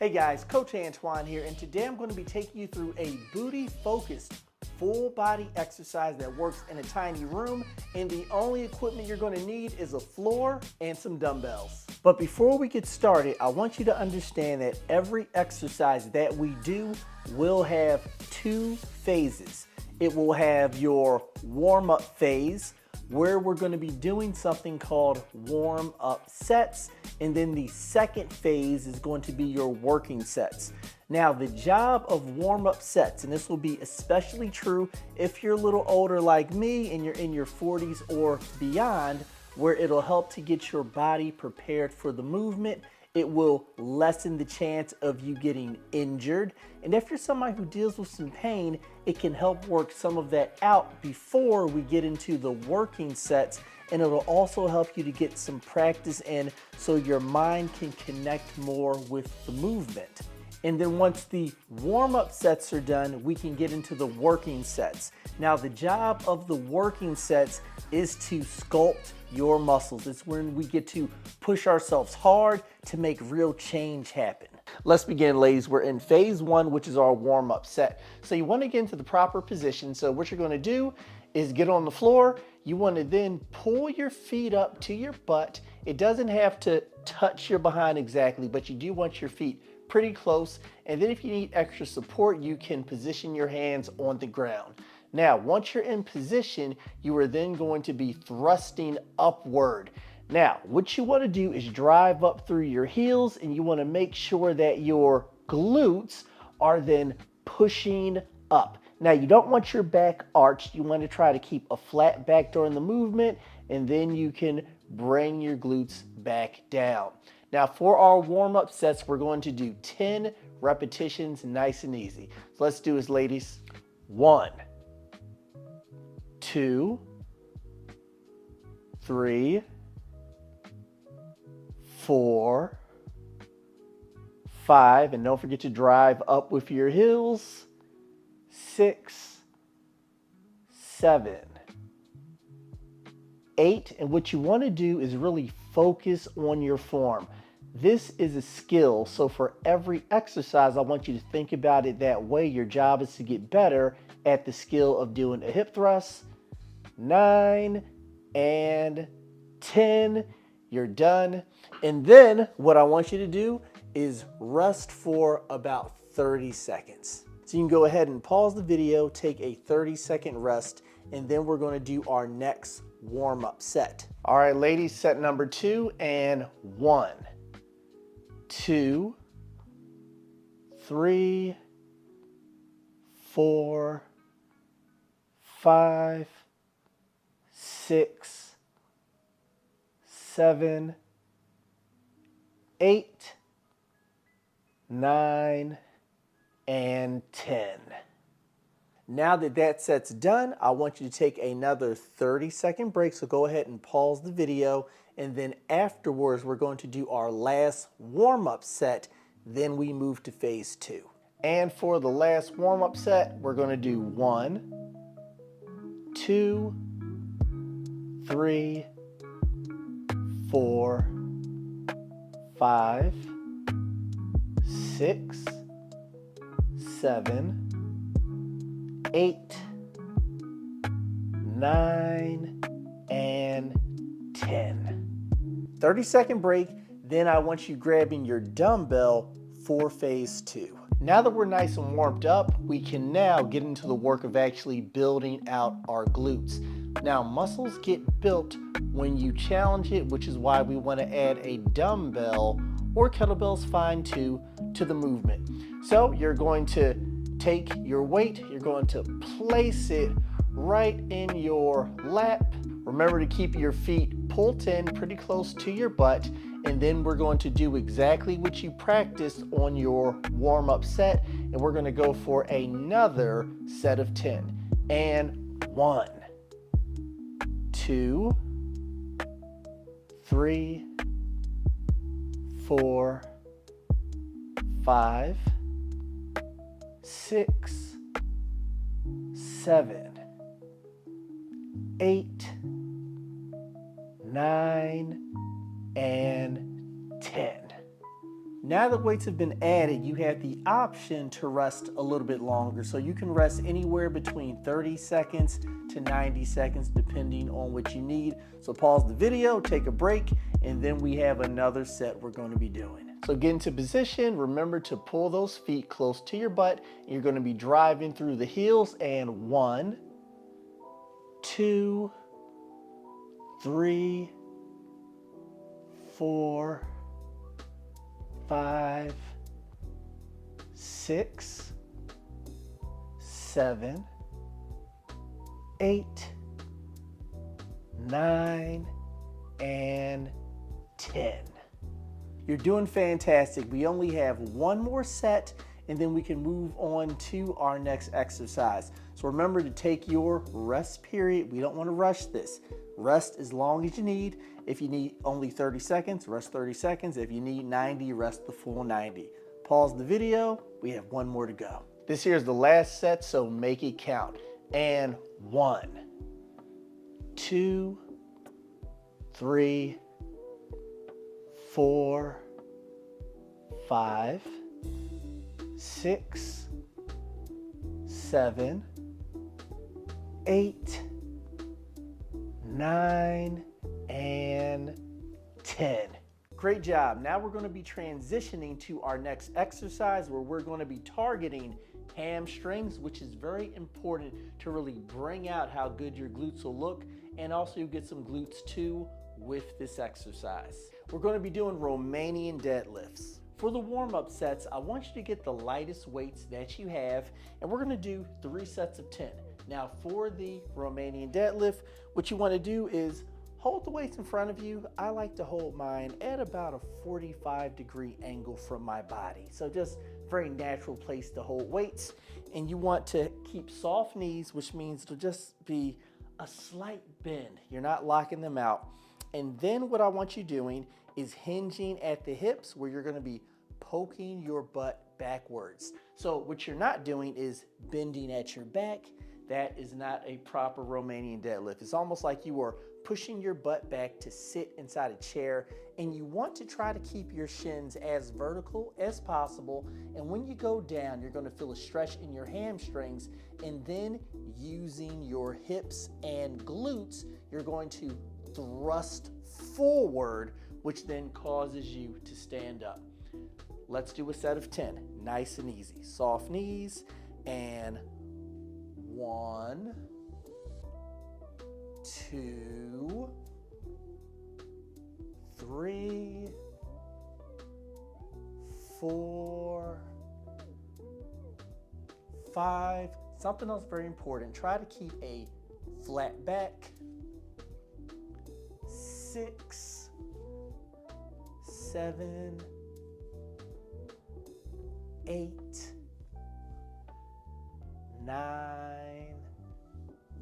Hey guys, Coach Antoine here, and today I'm going to be taking you through a booty-focused full body exercise that works in a tiny room, and the only equipment you're going to need is a floor and some dumbbells. But before we get started, I want you to understand that every exercise that we do will have two phases. It will have your warm-up phase, where we're going to be doing something called warm-up sets, and then the second phase is going to be your working sets. Now, the job of warm-up sets, and this will be especially true if you're a little older like me and you're in your 40s or beyond, where it'll help to get your body prepared for the movement. It will lessen the chance of you getting injured. And if you're somebody who deals with some pain, it can help work some of that out before we get into the working sets. And it'll also help you to get some practice in so your mind can connect more with the movement. And then once the warm-up sets are done, we can get into the working sets. Now, the job of the working sets is to sculpt your muscles. It's when we get to push ourselves hard to make real change happen. Let's begin, ladies. We're in phase one, which is our warm-up set. So you want to get into the proper position. So what you're going to do is get on the floor. You want to then pull your feet up to your butt. It doesn't have to touch your behind exactly, but you do want your feet pretty close. And then if you need extra support, you can position your hands on the ground. Now, once you're in position, you are then going to be thrusting upward. Now, what you want to do is drive up through your heels, and you want to make sure that your glutes are then pushing up. Now, you don't want your back arched. You want to try to keep a flat back during the movement, and then you can bring your glutes back down. Now, for our warm-up sets, we're going to do 10 repetitions, nice and easy. So let's do this, ladies. 1, 2, 3, 4, 5, and don't forget to drive up with your heels. 6, 7, 8, and what you want to do is really focus on your form. This is a skill, so for every exercise, I want you to think about it that way. Your job is to get better at the skill of doing a hip thrust. 9 and 10, you're done. And then what I want you to do is rest for about 30 seconds. So you can go ahead and pause the video, take a 30-second rest, and then we're going to do our next warm-up set. All right, ladies, set number 2 and 1, 2, 3, 4, 5, 6, 7, 8, 9, and 10. Now that that set's done, I want you to take another 30-second break, so go ahead and pause the video, and then afterwards we're going to do our last warm-up set, then we move to phase 2. And for the last warm-up set, we're going to do 1, 2, 3, 4, 5, 6, 7, 8, 9, and 10. 30-second break, then I want you grabbing your dumbbell for phase 2. Now that we're nice and warmed up, we can now get into the work of actually building out our glutes. Now, muscles get built when you challenge it, which is why we want to add a dumbbell, or kettlebell's fine too, to the movement. So you're going to take your weight, you're going to place it right in your lap. Remember to keep your feet pulled in pretty close to your butt, and then we're going to do exactly what you practiced on your warm-up set, and we're going to go for another set of 10. And 1, 2, 3, 4, 5, 6, 7, 8, 9, and 10. Now that weights have been added, you have the option to rest a little bit longer. So you can rest anywhere between 30 seconds to 90 seconds, depending on what you need. So pause the video, take a break, and then we have another set we're going to be doing. So get into position. Remember to pull those feet close to your butt. You're going to be driving through the heels, and 1, 2, 3, 4, 5, 6, 7, 8, 9, and 10. You're doing fantastic. We only have one more set, and then we can move on to our next exercise. So remember to take your rest period. We don't want to rush this. Rest as long as you need. If you need only 30 seconds, rest 30 seconds. If you need 90, rest the full 90. Pause the video. We have one more to go. This here is the last set, so make it count. And 1, 2, 3, 4, 5, 6, 7, 8, 9, and 10. Great job. Now we're going to be transitioning to our next exercise where we're going to be targeting hamstrings, which is very important to really bring out how good your glutes will look, and also you get some glutes too with this exercise. We're going to be doing Romanian deadlifts. For the warm-up sets, I want you to get the lightest weights that you have, and we're going to do 3 sets of 10. Now for the Romanian deadlift, what you want to do is hold the weights in front of you. I like to hold mine at about a 45-degree angle from my body. So just very natural place to hold weights. And you want to keep soft knees, which means it'll just be a slight bend. You're not locking them out. And then what I want you doing is hinging at the hips, where you're going to be poking your butt backwards. So what you're not doing is bending at your back. That is not a proper Romanian deadlift. It's almost like you are pushing your butt back to sit inside a chair, and you want to try to keep your shins as vertical as possible. And when you go down, you're going to feel a stretch in your hamstrings, and then using your hips and glutes, you're going to thrust forward, which then causes you to stand up. Let's do a set of 10, nice and easy. Soft knees, and 1, 2, 3, 4, 5. Something else very important, try to keep a flat back. 6, 7, 8, 9,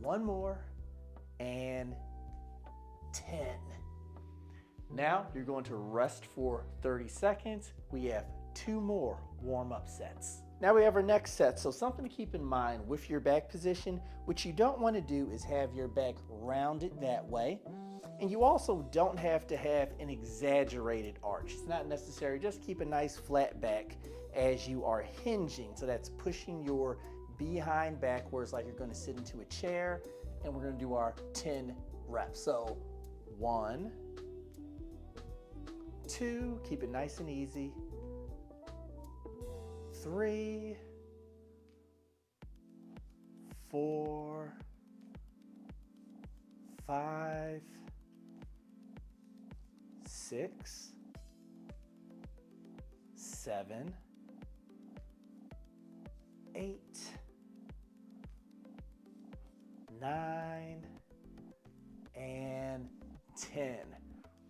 one more, and 10. Now you're going to rest for 30 seconds. We have 2 more warm-up sets. Now we have our next set. So something to keep in mind with your back position, what you don't want to do is have your back rounded that way. And you also don't have to have an exaggerated arch. It's not necessary. Just keep a nice flat back as you are hinging. So that's pushing your behind backwards like you're going to sit into a chair. And we're going to do our 10 reps. So 1, 2, keep it nice and easy. 3, 4, 5, 6, 7, 8, 9, and 10.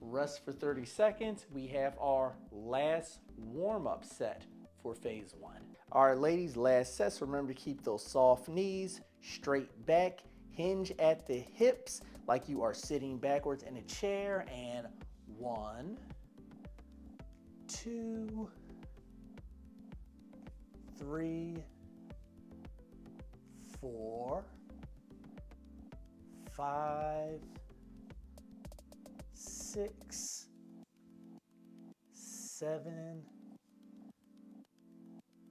Rest for 30 seconds. We have our last warm-up set for phase 1. All right, ladies, last set. So remember to keep those soft knees, straight back, hinge at the hips like you are sitting backwards in a chair. And 1, 2, 3, 4, 5, 6, 7,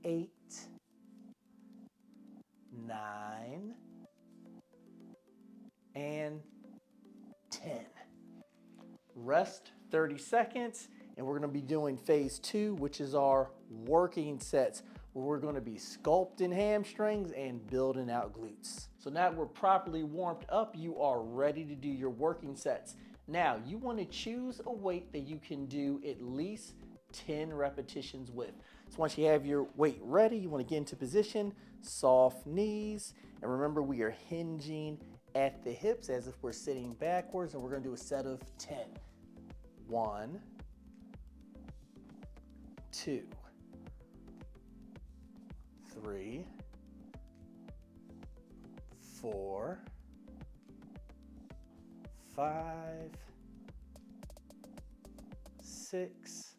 8, 9, and 10. Rest 30 seconds, and we're going to be doing phase 2, which is our working sets, where we're going to be sculpting hamstrings and building out glutes. So now that we're properly warmed up, you are ready to do your working sets. Now, you want to choose a weight that you can do at least 10 repetitions with. So once you have your weight ready, you want to get into position, soft knees, and remember we are hinging at the hips as if we're sitting backwards, and we're going to do a set of 10. 1, 2, 3, 4, 5, 6,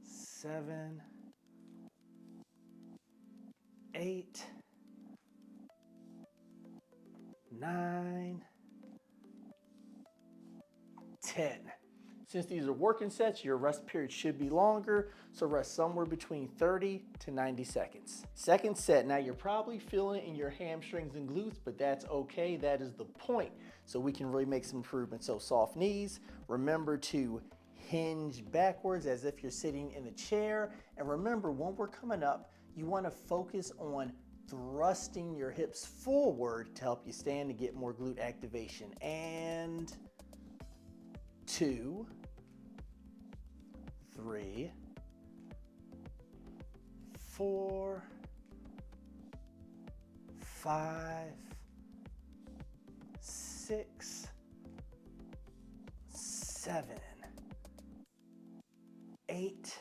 7, 8, 9, 10. Since these are working sets, your rest period should be longer, so rest somewhere between 30 to 90 seconds. Second set, now you're probably feeling it in your hamstrings and glutes, but that's okay, that is the point. So we can really make some improvements. So soft knees, remember to hinge backwards as if you're sitting in a chair. And remember, when we're coming up, you want to focus on thrusting your hips forward to help you stand and get more glute activation. And 2, 3, 4, 5, 6, 7, 8,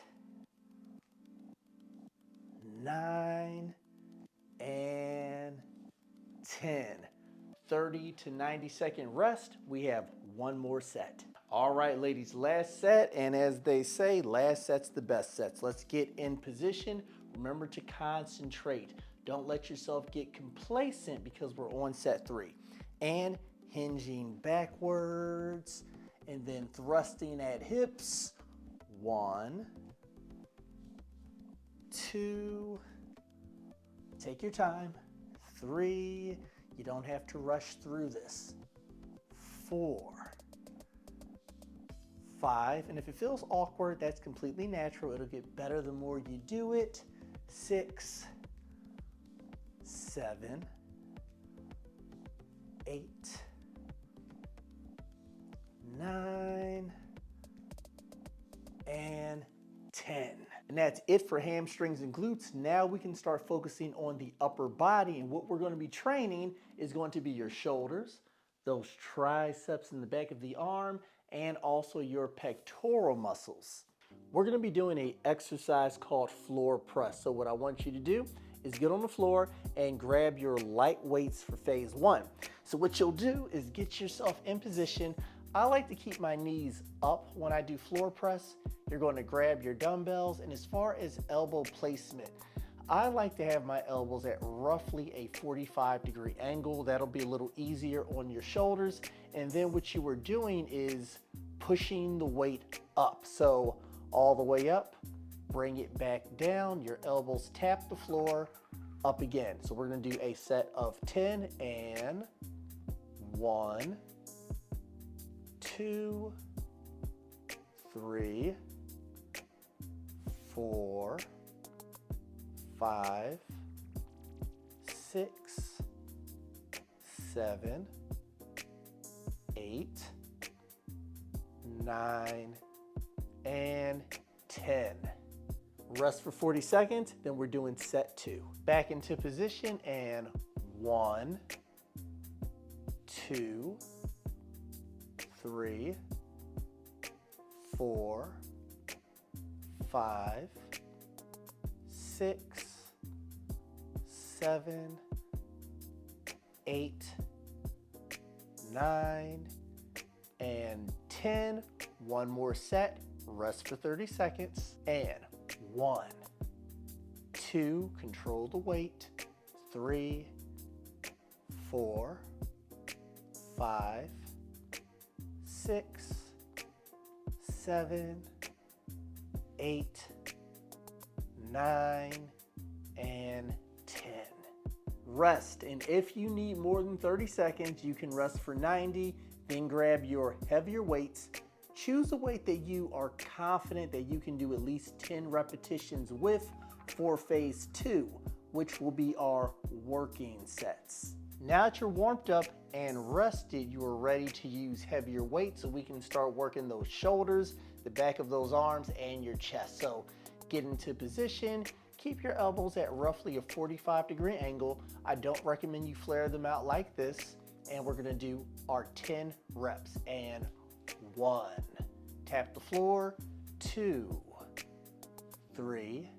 9, and 10. 30 to 90 second rest. We have one more set. All right, ladies, last set, and as they say, last set's the best sets. Let's get in position. Remember to concentrate. Don't let yourself get complacent because we're on set 3. And hinging backwards, and then thrusting at hips. 1, 2, take your time. 3, you don't have to rush through this. 4, 5, and if it feels awkward, that's completely natural. It'll get better the more you do it. 6, 7, 8, 9, and 10. And that's it for hamstrings and glutes. Now we can start focusing on the upper body, and what we're going to be training is going to be your shoulders, those triceps in the back of the arm, and also your pectoral muscles. We're going to be doing an exercise called floor press. So what I want you to do is get on the floor and grab your light weights for phase 1. So what you'll do is get yourself in position. I like to keep my knees up when I do floor press. You're going to grab your dumbbells, and as far as elbow placement, I like to have my elbows at roughly a 45-degree angle. That'll be a little easier on your shoulders. And then what you are doing is pushing the weight up. So all the way up, bring it back down, your elbows tap the floor, up again. So we're going to do a set of 10, and 1, 2, 3, 4, 5, 6, 7, 8, 9, and 10. Rest for 40 seconds, then we're doing set 2. Back into position, and 1, 2, 3, 4, 5, 6, 7, 8, 9, and 10. One more set, rest for 30 seconds, and 1, 2, control the weight, 3, 4, 5, 6, 7, 8, 9, and 10. Rest, and if you need more than 30 seconds, you can rest for 90, then grab your heavier weights. Choose a weight that you are confident that you can do at least 10 repetitions with for phase 2, which will be our working sets. Now that you're warmed up and rested, you are ready to use heavier weights so we can start working those shoulders, the back of those arms, and your chest. So get into position, keep your elbows at roughly a 45-degree angle. I don't recommend you flare them out like this. And we're gonna do our 10 reps. And 1, tap the floor, 2, 3,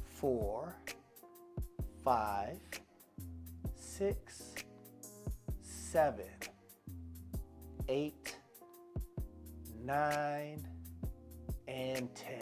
4, 5, 6, 7, 8, 9, and 10.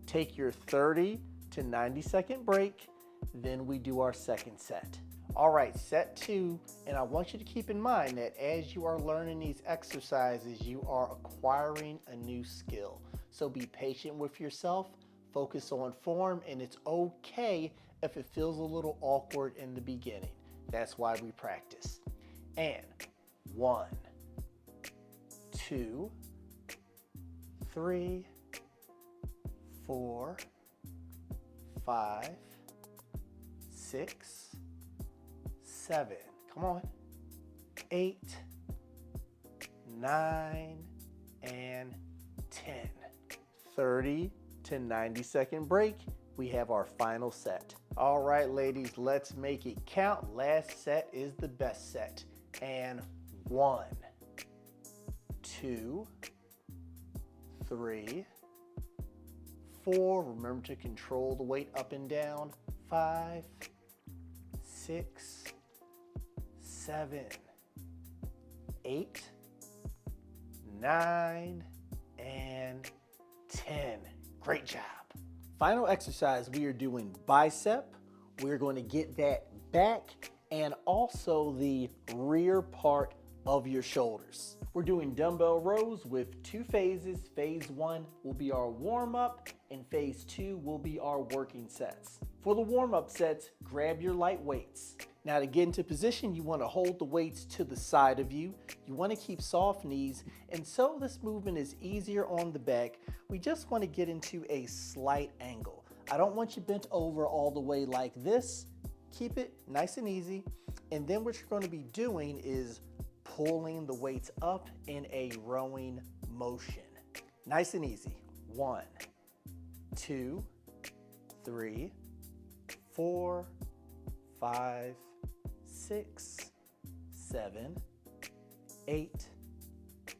Take your 30 to 90 second break, then we do our second set. All right, set 2, and I want you to keep in mind that as you are learning these exercises, you are acquiring a new skill. So be patient with yourself, focus on form, and it's okay if it feels a little awkward in the beginning. That's why we practice. And 1, 2, 3, 4, 5, 6, 7, come on, 8, 9, and 10. 30 to 90 second break. We have our final set. All right, ladies, let's make it count. Last set is the best set. And 1, 2, 3, 4. Remember to control the weight up and down. 5, 6, 7, 8, 9, and 10. Great job. Final exercise, we are doing bicep. We're going to get that back and also the rear part of your shoulders. We're doing dumbbell rows with 2 phases. Phase 1 will be our warm-up and phase 2 will be our working sets. For the warm-up sets, grab your light weights. Now to get into position, you want to hold the weights to the side of you. You want to keep soft knees, and so this movement is easier on the back. We just want to get into a slight angle. I don't want you bent over all the way like this. Keep it nice and easy. And then what you're going to be doing is pulling the weights up in a rowing motion. Nice and easy. 1, 2, 3, 4, 5, 6, 7, 8,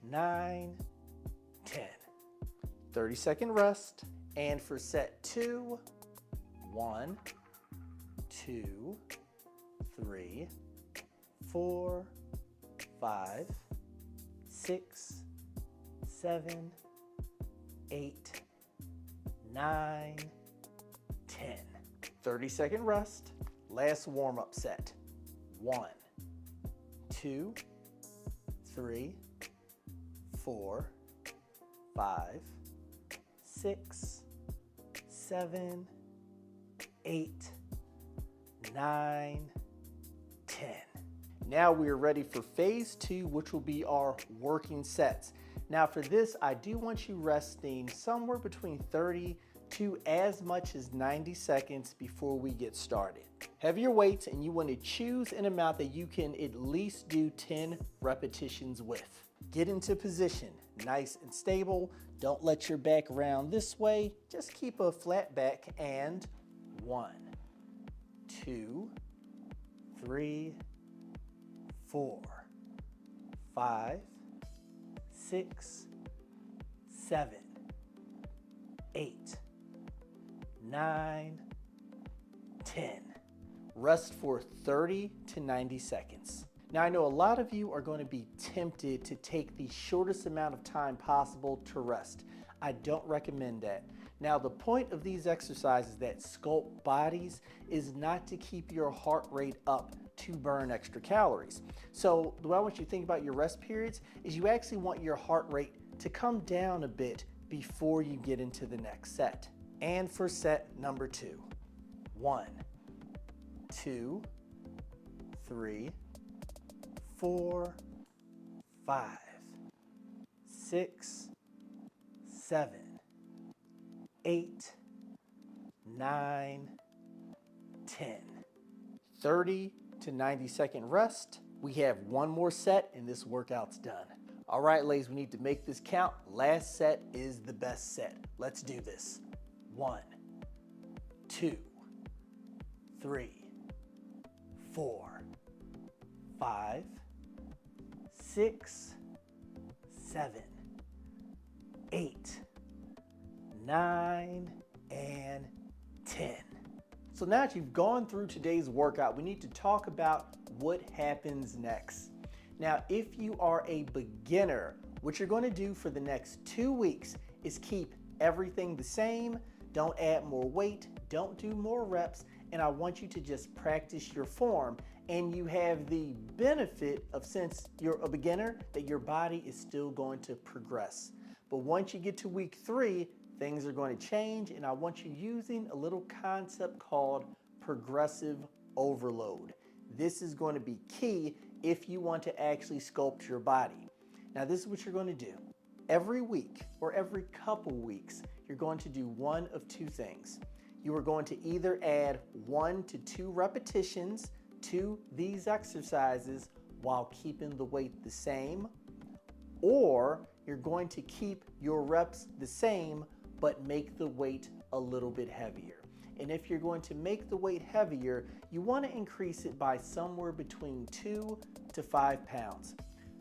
9, 10. 30-second rest. And for set 2, 1, 2, 3, 4, 5, 6, 7, 8, 9, 10. 30-second rest. Last warm-up set. 1, 2, 3, 4, 5, 6, 7, 8, 9, 10. Now we are ready for phase 2, which will be our working sets. Now for this, I do want you resting somewhere between 30 to as much as 90 seconds before we get started. Have your weights and you want to choose an amount that you can at least do 10 repetitions with. Get into position, nice and stable. Don't let your back round this way. Just keep a flat back. And 1, 2, 3, 4, 5, 6, 7, 8, 9, 10. Rest for 30 to 90 seconds. Now I know a lot of you are going to be tempted to take the shortest amount of time possible to rest. I don't recommend that. Now the point of these exercises that sculpt bodies is not to keep your heart rate up to burn extra calories. So the way I want you to think about your rest periods is you actually want your heart rate to come down a bit before you get into the next set. And for set number 2, 1, 2, 3, 4, 5, 6, 7, 8, 9, 10. 30 to 90-second rest. We have one more set and this workout's done. All right, ladies, we need to make this count. Last set is the best set. Let's do this. 1, 2, 3, 4, 5, 6, 7, 8, 9, and 10. So now that you've gone through today's workout, we need to talk about what happens next. Now, if you are a beginner, what you're going to do for the next 2 weeks is keep everything the same. Don't add more weight, don't do more reps, and I want you to just practice your form. And you have the benefit of, since you're a beginner, that your body is still going to progress. But once you get to week 3, things are going to change, and I want you using a little concept called progressive overload. This is going to be key if you want to actually sculpt your body. Now, this is what you're going to do. Every week or every couple weeks, you're going to do one of 2 things. You are going to either add 1 to 2 repetitions to these exercises while keeping the weight the same, or you're going to keep your reps the same but make the weight a little bit heavier. And if you're going to make the weight heavier, you want to increase it by somewhere between 2 to 5 pounds.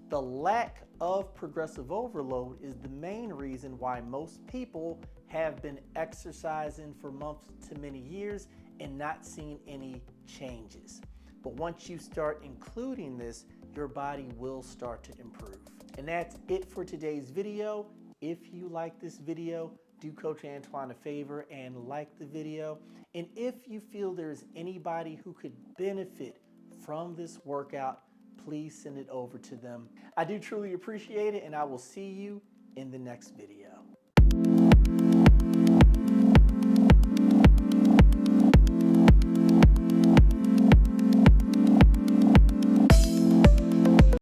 The lack of progressive overload is the main reason why most people have been exercising for months to many years and not seeing any changes. But once you start including this, your body will start to improve. And that's it for today's video. If you like this video, do Coach Antoine a favor and like the video. And if you feel there's anybody who could benefit from this workout, please send it over to them. I do truly appreciate it, and I will see you in the next video.